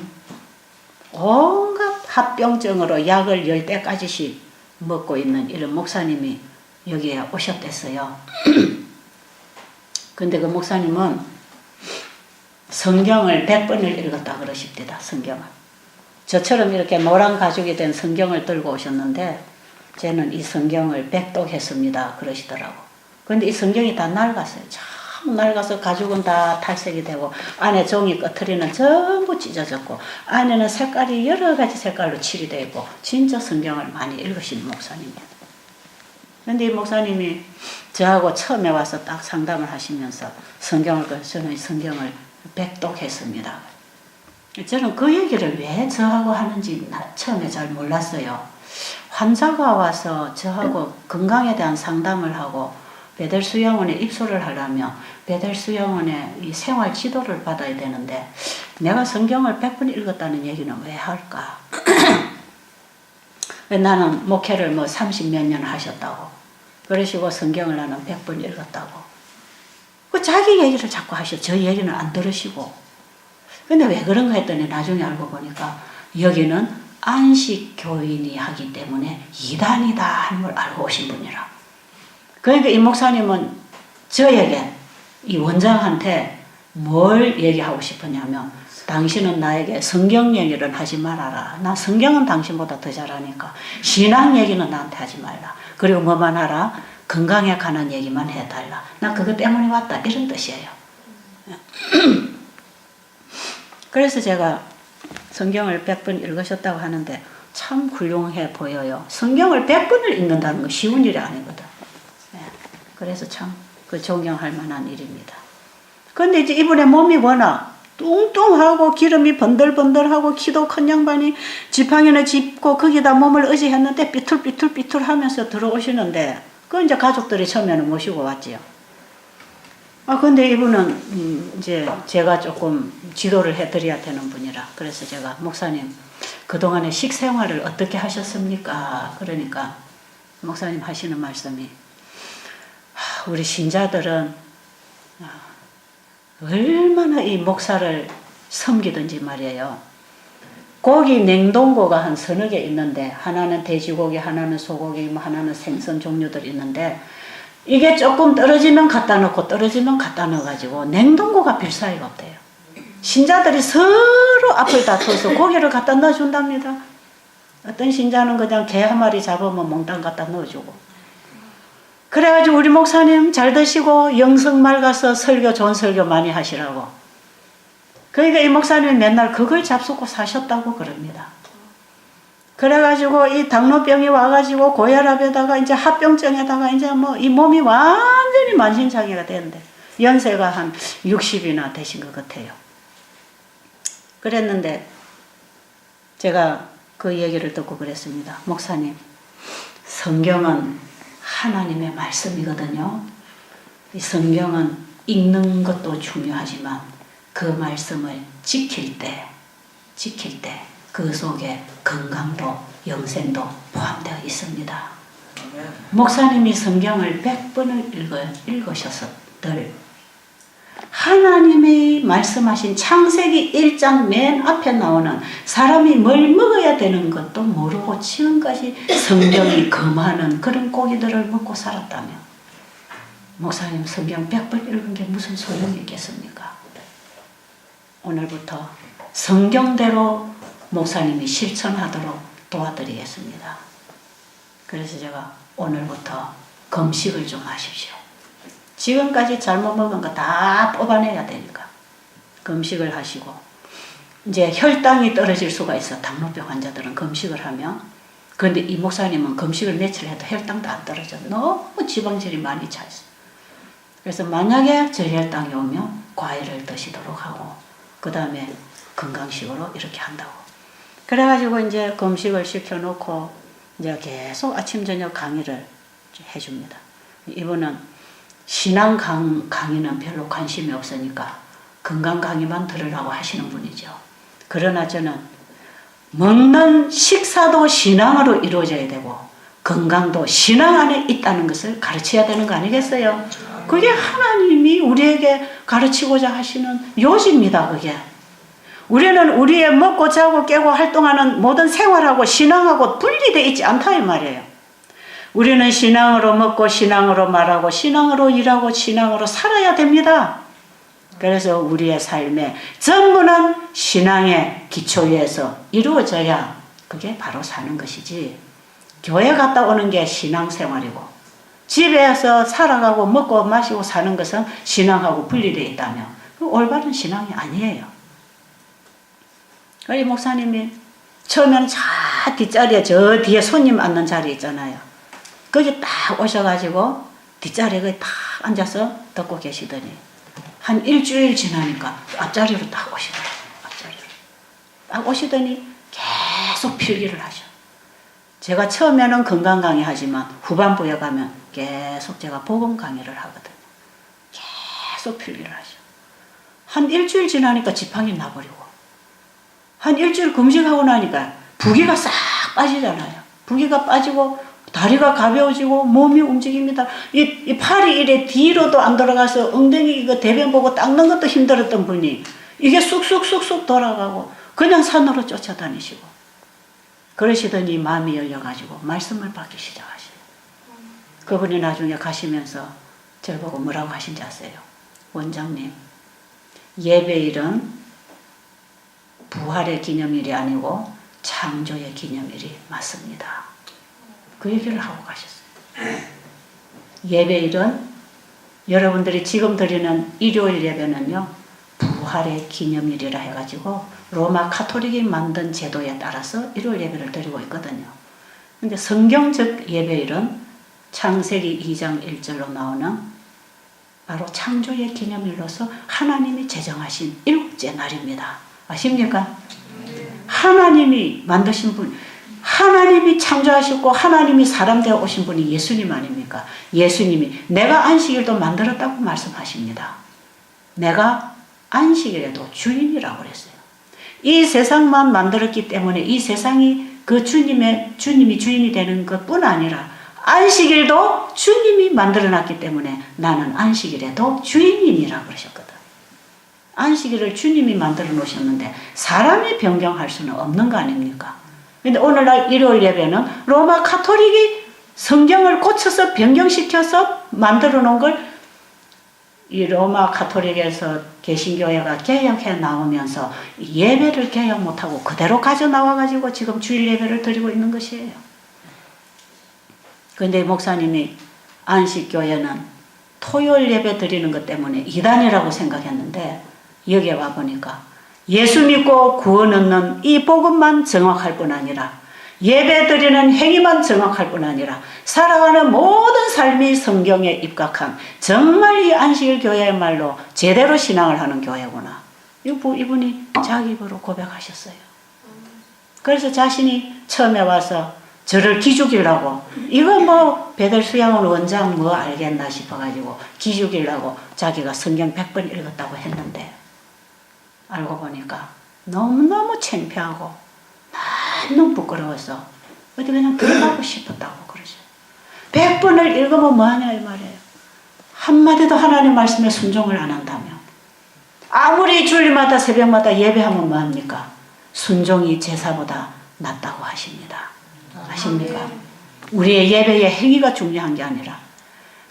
온갖 합병증으로 약을 10대까지씩 먹고 있는 이런 목사님이 여기에 오셨댔어요. 근데 그 목사님은 성경을 100번을 읽었다 그러십니다. 성경을. 저처럼 이렇게 노란 가죽이 된 성경을 들고 오셨는데 저는 이 성경을 100독했습니다 그러시더라고. 근데 이 성경이 다 낡았어요. 참 낡아서 가죽은 다 탈색이 되고 안에 종이 꺼트리는 전부 찢어졌고 안에는 색깔이 여러 가지 색깔로 칠이 되어 있고 진짜 성경을 많이 읽으신 목사님입니다. 근데 이 목사님이 저하고 처음에 와서 딱 상담을 하시면서 저는 성경을 100독했습니다. 저는 그 얘기를 왜 저하고 하는지 처음에 잘 몰랐어요. 환자가 와서 저하고 건강에 대한 상담을 하고 베델수양원에 입소를 하려면 베델수양원에 이 생활 지도를 받아야 되는데 내가 성경을 100번 읽었다는 얘기는 왜 할까? 왜 나는 목회를 뭐 30몇 년 하셨다고 그러시고 성경을 나는 100번 읽었다고 그 자기 얘기를 자꾸 하셔. 저 얘기는 안 들으시고 근데 왜 그런가 했더니 나중에 알고 보니까 여기는 안식교인이 하기 때문에 이단이다 하는 걸 알고 오신 분이라. 그러니까 이 목사님은 저에게 이 원장한테 뭘 얘기하고 싶었냐면 당신은 나에게 성경 얘기를 하지 말아라. 나 성경은 당신보다 더 잘하니까 신앙 얘기는 나한테 하지 말라. 그리고 뭐만 하라. 건강에 관한 얘기만 해달라. 나 그것 때문에 왔다. 이런 뜻이에요. 그래서 제가 성경을 100번 읽으셨다고 하는데 참 훌륭해 보여요. 성경을 100번을 읽는다는 건 쉬운 일이 아니거든. 그래서 참 그 존경할 만한 일입니다. 근데 이제 이분의 몸이 워낙 뚱뚱하고 기름이 번들번들하고 키도 큰 양반이 지팡이는 짚고 거기다 몸을 의지했는데 삐뚤삐뚤 하면서 들어오시는데 그 이제 가족들이 처음에는 모시고 왔지요. 근데 이분은 이제 제가 조금 지도를 해드려야 되는 분이라 그래서 제가 목사님 그동안에 식생활을 어떻게 하셨습니까? 그러니까 목사님 하시는 말씀이 우리 신자들은 얼마나 이 목사를 섬기든지 말이에요. 고기 냉동고가 한 서너 개 있는데 하나는 돼지고기, 하나는 소고기, 뭐 하나는 생선 종류들 있는데 이게 조금 떨어지면 갖다 놓고 떨어지면 갖다 넣어가지고 냉동고가 필사이가 없대요. 신자들이 서로 앞을 다퉈서 고기를 갖다 넣어준답니다. 어떤 신자는 그냥 개 한 마리 잡으면 몽땅 갖다 넣어주고 그래가지고 우리 목사님 잘 드시고 영성 맑아서 설교 좋은 설교 많이 하시라고 그러니까 이 목사님이 맨날 그걸 잡수고 사셨다고 그럽니다. 그래가지고 이 당뇨병이 와가지고 고혈압에다가 이제 합병증에다가 이제 뭐 이 몸이 완전히 만신창이가 되는데 연세가 한 60이나 되신 것 같아요. 그랬는데 제가 그 얘기를 듣고 그랬습니다. 목사님, 성경은 하나님의 말씀이거든요. 이 성경은 읽는 것도 중요하지만 그 말씀을 지킬 때 그 속에 건강도 영생도 포함되어 있습니다. 목사님이 성경을 100번을 읽으셨을 하나님이 말씀하신 창세기 1장 맨 앞에 나오는 사람이 뭘 먹어야 되는 것도 모르고 지금까지 성경이 금하는 그런 고기들을 먹고 살았다며 목사님 성경 100번 읽은 게 무슨 소용이 있겠습니까? 오늘부터 성경대로 목사님이 실천하도록 도와드리겠습니다. 그래서 제가 오늘부터 금식을 좀 하십시오. 지금까지 잘못 먹은 거 다 뽑아내야 되니까 금식을 하시고 이제 혈당이 떨어질 수가 있어. 당뇨병 환자들은 금식을 하면. 그런데 이 목사님은 금식을 며칠 해도 혈당도 안 떨어져. 너무 지방질이 많이 차 있어. 그래서 만약에 저혈당이 오면 과일을 드시도록 하고 그 다음에 건강식으로 이렇게 한다고. 그래가지고 이제 금식을 시켜놓고 이제 계속 아침 저녁 강의를 해줍니다. 이분은 신앙 강의는 별로 관심이 없으니까 건강 강의만 들으라고 하시는 분이죠. 그러나 저는 먹는 식사도 신앙으로 이루어져야 되고 건강도 신앙 안에 있다는 것을 가르쳐야 되는 거 아니겠어요? 그게 하나님이 우리에게 가르치고자 하시는 요지입니다. 그게. 우리는 우리의 먹고 자고 깨고 활동하는 모든 생활하고 신앙하고 분리되어 있지 않다 이 말이에요. 우리는 신앙으로 먹고 신앙으로 말하고 신앙으로 일하고 신앙으로 살아야 됩니다. 그래서 우리의 삶의 전부는 신앙의 기초 위에서 이루어져야 그게 바로 사는 것이지 교회 갔다 오는 게 신앙생활이고 집에서 살아가고 먹고 마시고 사는 것은 신앙하고 분리되어 있다면 올바른 신앙이 아니에요. 우리 목사님이 처음에는 저 뒷자리에 저 뒤에 손님 앉는 자리 있잖아요. 거기 딱 오셔가지고 뒷자리에 딱 앉아서 듣고 계시더니 한 일주일 지나니까 앞자리로 딱 오시더라고요. 앞자리로. 딱 오시더니 계속 필기를 하셔. 제가 처음에는 건강 강의 하지만 후반부에 가면 계속 제가 복음 강의를 하거든요. 계속 필기를 하셔. 한 일주일 지나니까 지팡이 나버리고 한 일주일 금식하고 나니까 부기가 싹 빠지잖아요. 부기가 빠지고 다리가 가벼워지고 몸이 움직입니다. 이 팔이 이래 뒤로도 안 돌아가서 엉덩이 이거 대변 보고 닦는 것도 힘들었던 분이 이게 쑥쑥쑥쑥 돌아가고 그냥 산으로 쫓아다니시고 그러시더니 마음이 열려가지고 말씀을 받기 시작하시고 그분이 나중에 가시면서 저를 보고 뭐라고 하신지 아세요? 원장님, 예배일은 부활의 기념일이 아니고 창조의 기념일이 맞습니다. 그 얘기를 하고 가셨어요. 예배일은 여러분들이 지금 드리는 일요일 예배는요. 부활의 기념일이라 해가지고 로마 카톨릭이 만든 제도에 따라서 일요일 예배를 드리고 있거든요. 근데 성경적 예배일은 창세기 2장 1절로 나오는 바로 창조의 기념일로서 하나님이 제정하신 7째 날입니다. 아십니까? 하나님이 만드신 분, 하나님이 창조하셨고 하나님이 사람 되어 오신 분이 예수님 아닙니까? 예수님이 내가 안식일도 만들었다고 말씀하십니다. 내가 안식일에도 주인이라고 그랬어요. 이 세상만 만들었기 때문에 이 세상이 그 주님이 주인이 되는 것뿐 아니라 안식일도 주님이 만들어놨기 때문에 나는 안식일에도 주인이라고 그러셨거든. 안식일을 주님이 만들어 놓으셨는데 사람이 변경할 수는 없는 거 아닙니까? 근데 오늘날 일요일 예배는 로마 카톨릭이 성경을 고쳐서 변경시켜서 만들어 놓은 걸 이 로마 카톨릭에서 개신교회가 개혁해 나오면서 예배를 개혁 못하고 그대로 가져 나와가지고 지금 주일 예배를 드리고 있는 것이에요. 근데 목사님이 안식교회는 토요일 예배 드리는 것 때문에 이단이라고 생각했는데 여기에 와보니까 예수 믿고 구원 얻는 이 복음만 정확할 뿐 아니라 예배 드리는 행위만 정확할 뿐 아니라 살아가는 모든 삶이 성경에 입각한 정말 이 안식일 교회야말로 제대로 신앙을 하는 교회구나. 이분이 자기 입으로 고백하셨어요. 그래서 자신이 처음에 와서 저를 기죽이려고 이거 뭐 베델 수양원 원장 뭐 알겠나 싶어가지고 기죽이려고 자기가 성경 100번 읽었다고 했는데 알고 보니까 너무너무 창피하고 너무 부끄러워서 어디 그냥 들어가고 싶었다고 그러죠. 100번을 읽으면 뭐하냐 이 말이에요. 한마디도 하나님 말씀에 순종을 안 한다면 아무리 주일마다 새벽마다 예배하면 뭐합니까? 순종이 제사보다 낫다고 하십니다. 아십니까? 우리의 예배의 행위가 중요한 게 아니라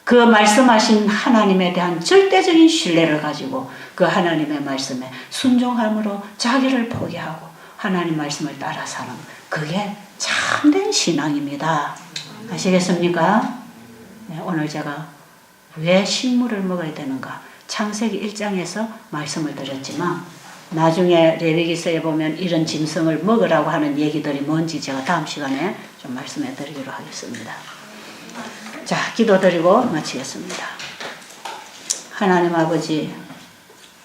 그 말씀하신 하나님에 대한 절대적인 신뢰를 가지고 그 하나님의 말씀에 순종함으로 자기를 포기하고 하나님 말씀을 따라 사는 그게 참된 신앙입니다. 아시겠습니까? 네, 오늘 제가 왜 식물을 먹어야 되는가 창세기 1장에서 말씀을 드렸지만 나중에 레위기서에 보면 이런 짐승을 먹으라고 하는 얘기들이 뭔지 제가 다음 시간에 좀 말씀해 드리기로 하겠습니다. 자, 기도드리고 마치겠습니다. 하나님 아버지,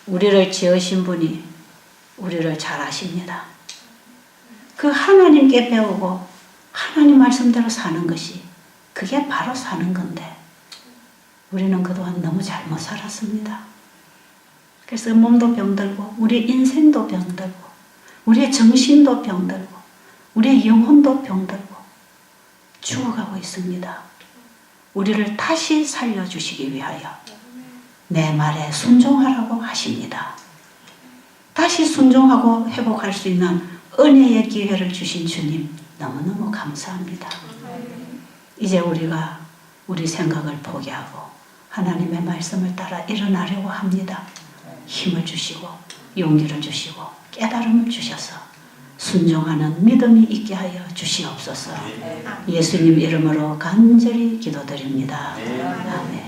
우리를 지으신 분이 우리를 잘 아십니다. 그 하나님께 배우고 하나님 말씀대로 사는 것이 그게 바로 사는 건데 우리는 그동안 너무 잘못 살았습니다. 그래서 몸도 병들고 우리 인생도 병들고 우리의 정신도 병들고 우리의 영혼도 병들고 죽어가고 있습니다. 우리를 다시 살려주시기 위하여 내 말에 순종하라고 하십니다. 다시 순종하고 회복할 수 있는 은혜의 기회를 주신 주님 너무너무 감사합니다. 이제 우리가 우리 생각을 포기하고 하나님의 말씀을 따라 일어나려고 합니다. 힘을 주시고 용기를 주시고 깨달음을 주셔서 순종하는 믿음이 있게 하여 주시옵소서. 예수님 이름으로 간절히 기도드립니다. 아멘.